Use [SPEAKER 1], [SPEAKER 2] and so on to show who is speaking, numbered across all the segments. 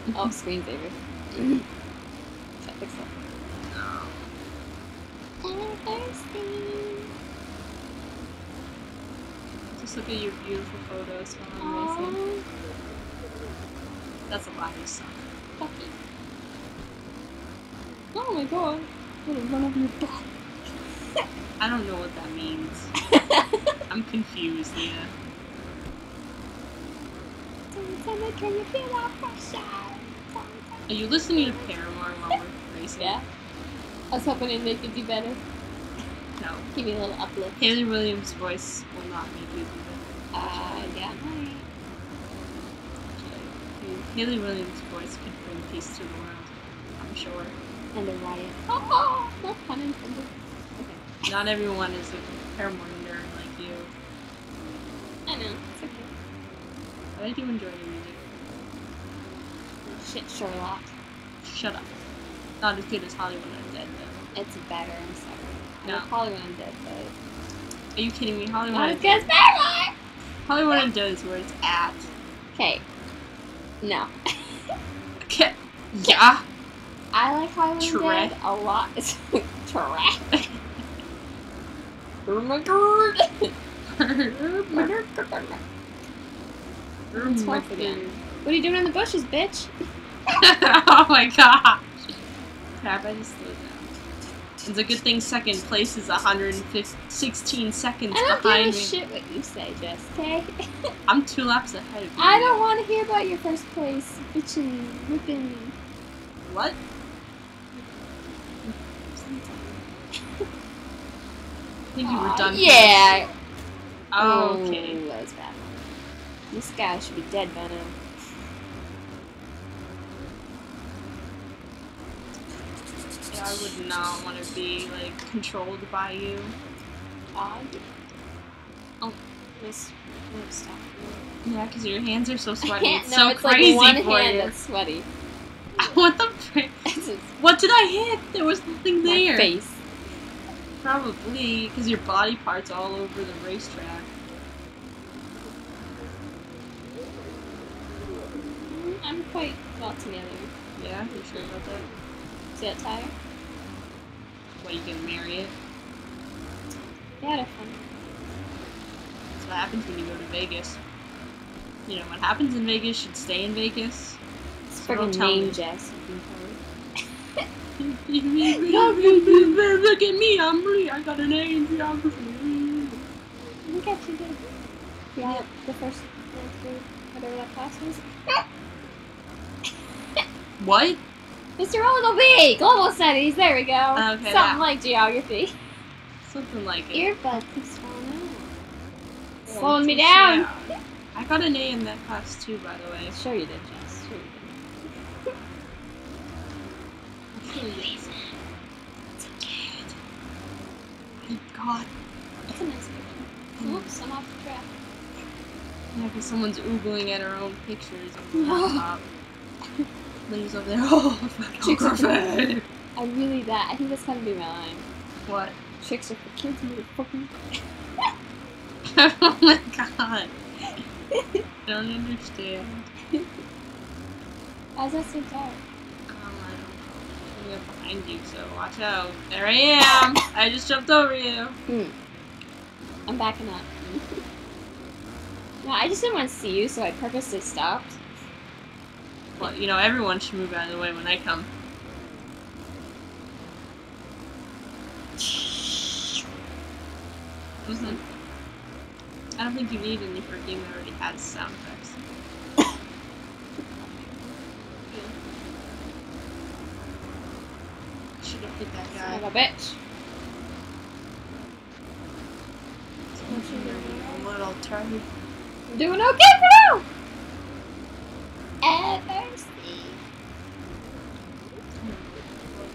[SPEAKER 1] Oh, screensaver. Should I fix that? I'm thirsty.
[SPEAKER 2] Just look at your beautiful photos while I'm racing. That's a lot of stuff.
[SPEAKER 1] Fucky. Oh my god. I'm gonna run over your back.
[SPEAKER 2] I don't know what that means. I'm confused, Lea.
[SPEAKER 1] Can you feel that pressure?
[SPEAKER 2] Are you listening to Paramore while we're racing?
[SPEAKER 1] Yeah. I was hoping it'd make you do better.
[SPEAKER 2] No.
[SPEAKER 1] Give me a little uplift.
[SPEAKER 2] Haley Williams' voice will not make you do better.
[SPEAKER 1] Yeah, might.
[SPEAKER 2] Haley Williams' voice could bring peace to the world, I'm sure.
[SPEAKER 1] And a riot. Oh, no pun intended. Okay.
[SPEAKER 2] Not everyone is a Paramore nerd like you.
[SPEAKER 1] I know, it's okay.
[SPEAKER 2] But I do enjoy your music.
[SPEAKER 1] Shit, Sherlock.
[SPEAKER 2] Shut up. Not as good as Hollywood Undead, though.
[SPEAKER 1] It's better, I'm sorry.
[SPEAKER 2] No.
[SPEAKER 1] I love Hollywood Undead, but...
[SPEAKER 2] Are you kidding me? Hollywood
[SPEAKER 1] Not as
[SPEAKER 2] Undead.
[SPEAKER 1] good as Paramore!
[SPEAKER 2] Hollywood Undead is where it's at.
[SPEAKER 1] Okay. No.
[SPEAKER 2] Okay. Yeah.
[SPEAKER 1] I like Hollywood
[SPEAKER 2] Trash.
[SPEAKER 1] Undead a lot. It's trash. Oh my god! It's tough again. What are you doing in the bushes, bitch?
[SPEAKER 2] Oh my gosh. Crap, I just slowed down. It's a good thing second place is 116 seconds
[SPEAKER 1] I don't
[SPEAKER 2] behind
[SPEAKER 1] give a
[SPEAKER 2] me.
[SPEAKER 1] shit what you say, Jess, okay?
[SPEAKER 2] I'm 2 laps ahead of you.
[SPEAKER 1] I don't want to hear about your first place bitching, whipping.
[SPEAKER 2] What? I think you were done.
[SPEAKER 1] Yeah.
[SPEAKER 2] Oh, okay.
[SPEAKER 1] Ooh, that was bad. This guy should be dead by now.
[SPEAKER 2] Yeah, I would not want to be, like, controlled by you.
[SPEAKER 1] Oh, miss. Stop.
[SPEAKER 2] Yeah, because your hands are so
[SPEAKER 1] I
[SPEAKER 2] sweaty.
[SPEAKER 1] can't.
[SPEAKER 2] It's
[SPEAKER 1] No,
[SPEAKER 2] so
[SPEAKER 1] it's
[SPEAKER 2] crazy
[SPEAKER 1] like one
[SPEAKER 2] for
[SPEAKER 1] hand
[SPEAKER 2] you.
[SPEAKER 1] that's sweaty.
[SPEAKER 2] What the frick? What did I hit? There was nothing
[SPEAKER 1] My
[SPEAKER 2] there.
[SPEAKER 1] face.
[SPEAKER 2] Probably, because your body part's all over the racetrack.
[SPEAKER 1] I'm quite well together.
[SPEAKER 2] Yeah, you sure about that?
[SPEAKER 1] See that tire?
[SPEAKER 2] What, you gonna marry it?
[SPEAKER 1] Yeah, I had fun.
[SPEAKER 2] That's what happens when you go to Vegas. You know, what happens in Vegas should stay in Vegas.
[SPEAKER 1] It's
[SPEAKER 2] So don't
[SPEAKER 1] friggin'
[SPEAKER 2] tell
[SPEAKER 1] name,
[SPEAKER 2] me.
[SPEAKER 1] Jess.
[SPEAKER 2] Look at me, I'm Lee. I got an A in geography.
[SPEAKER 1] Look at you, dude. Yeah, the first, whatever that class was.
[SPEAKER 2] What?
[SPEAKER 1] Mr. Roland B! Global Studies, there we go.
[SPEAKER 2] Okay,
[SPEAKER 1] Something
[SPEAKER 2] that-
[SPEAKER 1] like geography.
[SPEAKER 2] Something like it.
[SPEAKER 1] Earbud keeps falling out. Slowing me down.
[SPEAKER 2] Yeah. I got an A in that class too, by the way.
[SPEAKER 1] Sure you did, Jess. Sure you did.
[SPEAKER 2] It's okay. My God.
[SPEAKER 1] It's a nice picture. Oops, I'm off the track.
[SPEAKER 2] Yeah, because someone's oogling at her own pictures on the laptop. Leaves over there. Oh, photography.
[SPEAKER 1] I'm really that. I think that's gonna be my line.
[SPEAKER 2] What?
[SPEAKER 1] Tricks are for kids, motherfucker.
[SPEAKER 2] Oh my God. I don't understand.
[SPEAKER 1] How's that so dark?
[SPEAKER 2] I don't know. I'm up behind you, so watch out. There I am. I just jumped over you.
[SPEAKER 1] I'm backing up. No, I just didn't want to see you, so I purposely stopped.
[SPEAKER 2] Well, you know, everyone should move out of the way when I come. Listen, I don't think you need any for a game that already has sound effects. Should have hit that
[SPEAKER 1] Son of
[SPEAKER 2] guy.
[SPEAKER 1] a bitch.
[SPEAKER 2] A little turd.
[SPEAKER 1] I'm doing okay for now! Ever see.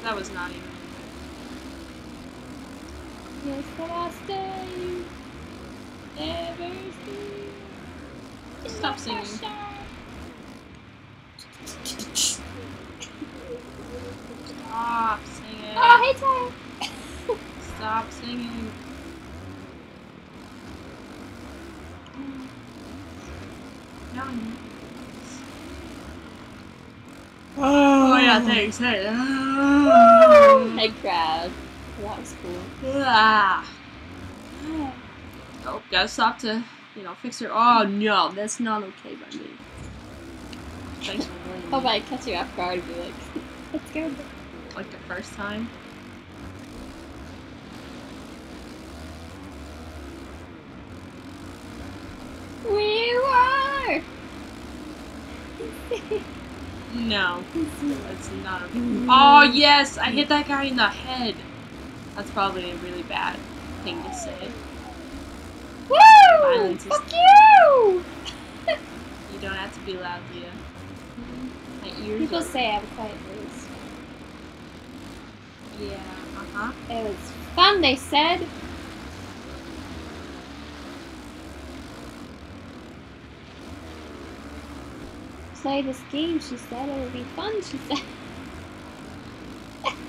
[SPEAKER 2] That was not even.
[SPEAKER 1] Yes, but I stay. Ever see.
[SPEAKER 2] Stop singing. Stop singing.
[SPEAKER 1] Oh, hey, Ty.
[SPEAKER 2] Stop singing. No. got that excited.
[SPEAKER 1] Head crab. That was cool.
[SPEAKER 2] Ah. Oh, gotta stop to, fix her. Oh no, that's not okay by me. Thanks for warning me.
[SPEAKER 1] Hope I catch you off guard and be like, let's go.
[SPEAKER 2] Like the first time.
[SPEAKER 1] We were!
[SPEAKER 2] No, that's not okay. Oh yes, I hit that guy in the head. That's probably a really bad thing to say.
[SPEAKER 1] Woo!
[SPEAKER 2] Violence is...
[SPEAKER 1] Fuck you!
[SPEAKER 2] You don't have to be loud, Leah. My ears
[SPEAKER 1] People
[SPEAKER 2] are...
[SPEAKER 1] say I have a quiet voice.
[SPEAKER 2] Yeah,
[SPEAKER 1] It was fun, they said. Play this game, she said. It would be fun, she said.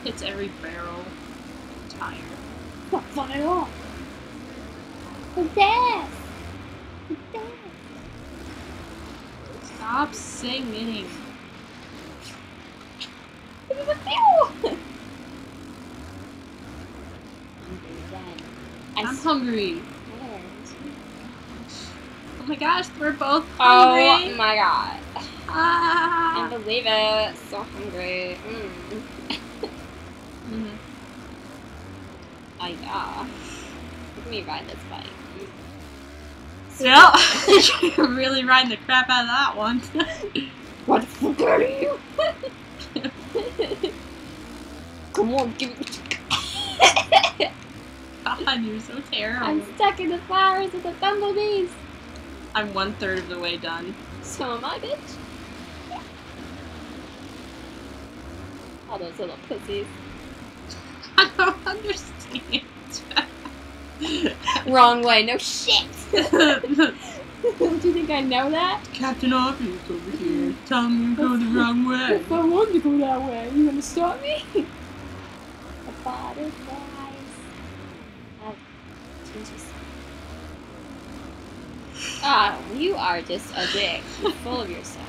[SPEAKER 2] It's every barrel tire.
[SPEAKER 1] Not fun at all. The death! The death!
[SPEAKER 2] Stop singing.
[SPEAKER 1] This is a film!
[SPEAKER 2] I'm hungry. Oh my gosh, we're both
[SPEAKER 1] Oh
[SPEAKER 2] hungry.
[SPEAKER 1] my god.
[SPEAKER 2] Ah.
[SPEAKER 1] I can't believe it. So hungry. Oh yeah. Look at me ride this bike.
[SPEAKER 2] Yeah, you're really riding the crap out of that one.
[SPEAKER 1] What the fuck are you? Come on, give me.
[SPEAKER 2] God, you're so terrible.
[SPEAKER 1] I'm stuck in the flowers with the bumblebees.
[SPEAKER 2] I'm 1/3 of the way done.
[SPEAKER 1] So am I, bitch. All those little pussies.
[SPEAKER 2] I don't understand.
[SPEAKER 1] Wrong way, no shit! Don't you think I know that?
[SPEAKER 2] Captain Obvious over here. Tell me to go the wrong way.
[SPEAKER 1] If I wanted to go that way, you gonna stop me? The butterflies. Ah, you are just a dick. You're full of yourself.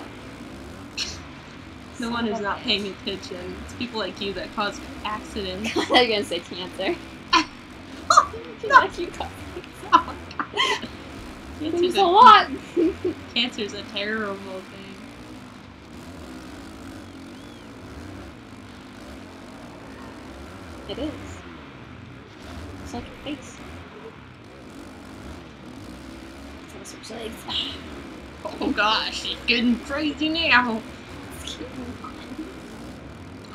[SPEAKER 2] No one who's not paying attention. It's people like you that cause accidents.
[SPEAKER 1] I thought you were gonna say cancer.
[SPEAKER 2] No.
[SPEAKER 1] You got
[SPEAKER 2] Oh, God.
[SPEAKER 1] There's a lot.
[SPEAKER 2] Cancer's a terrible thing.
[SPEAKER 1] It is. It's like your face. So I'll switch legs.
[SPEAKER 2] Oh gosh, it's getting crazy now.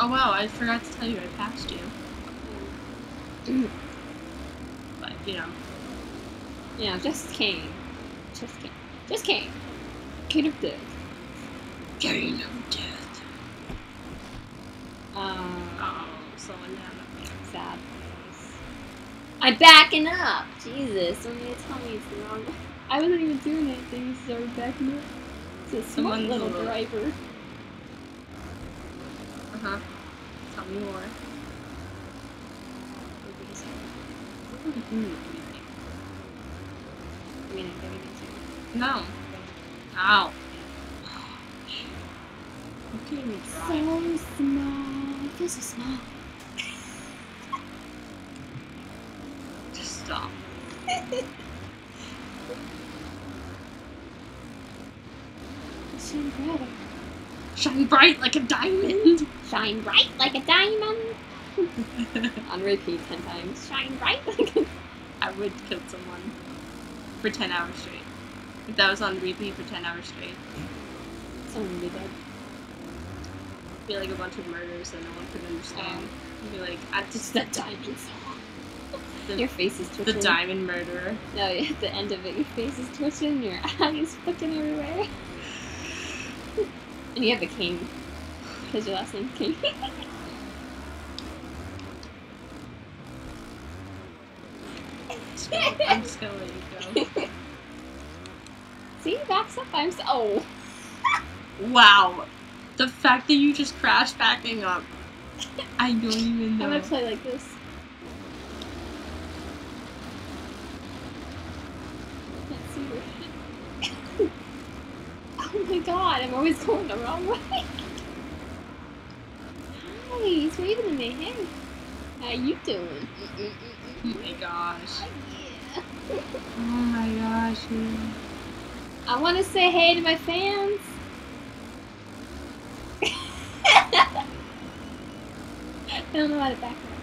[SPEAKER 2] Oh wow, I forgot to tell you I passed you. But,
[SPEAKER 1] Yeah, just came. Just came. Just came. King of death.
[SPEAKER 2] King of death.
[SPEAKER 1] Oh,
[SPEAKER 2] slowing down.
[SPEAKER 1] sad face. I'm backing up! Jesus, don't need to tell me it's the wrong way. I wasn't even doing anything, so I'm backing up. It's a smart
[SPEAKER 2] Someone's
[SPEAKER 1] little
[SPEAKER 2] a little-
[SPEAKER 1] driver.
[SPEAKER 2] Tell me more. No. Ow. Okay, me
[SPEAKER 1] So small. I feel so small.
[SPEAKER 2] Just stop.
[SPEAKER 1] Shine brighter.
[SPEAKER 2] Shine bright like a diamond.
[SPEAKER 1] Shine bright like a diamond. On repeat 10 times. Shine bright like a...
[SPEAKER 2] I would kill someone for 10 hours straight. If that was on repeat for 10 hours straight.
[SPEAKER 1] Someone would be dead.
[SPEAKER 2] It'd be like a bunch of murders that no one could understand. It'd be like, I
[SPEAKER 1] It's
[SPEAKER 2] just
[SPEAKER 1] the diamond song. Your face is twitching.
[SPEAKER 2] the diamond murderer.
[SPEAKER 1] No, at the end of it, your face is twitching, your eyes flicking everywhere. And you have a king. Because your last name's King.
[SPEAKER 2] I'm just gonna let you go.
[SPEAKER 1] See, backs up. I'm so. Oh.
[SPEAKER 2] Wow. The fact that you just crashed backing up. I don't even
[SPEAKER 1] I'm
[SPEAKER 2] know.
[SPEAKER 1] gonna play like this. Can't see your shit. Oh my god, I'm always going the wrong way. Hey, he's waving at me. Hey, how you doing?
[SPEAKER 2] Oh my gosh.
[SPEAKER 1] Yeah.
[SPEAKER 2] Oh my gosh, yeah.
[SPEAKER 1] I want to say hey to my fans. I don't know how to back up.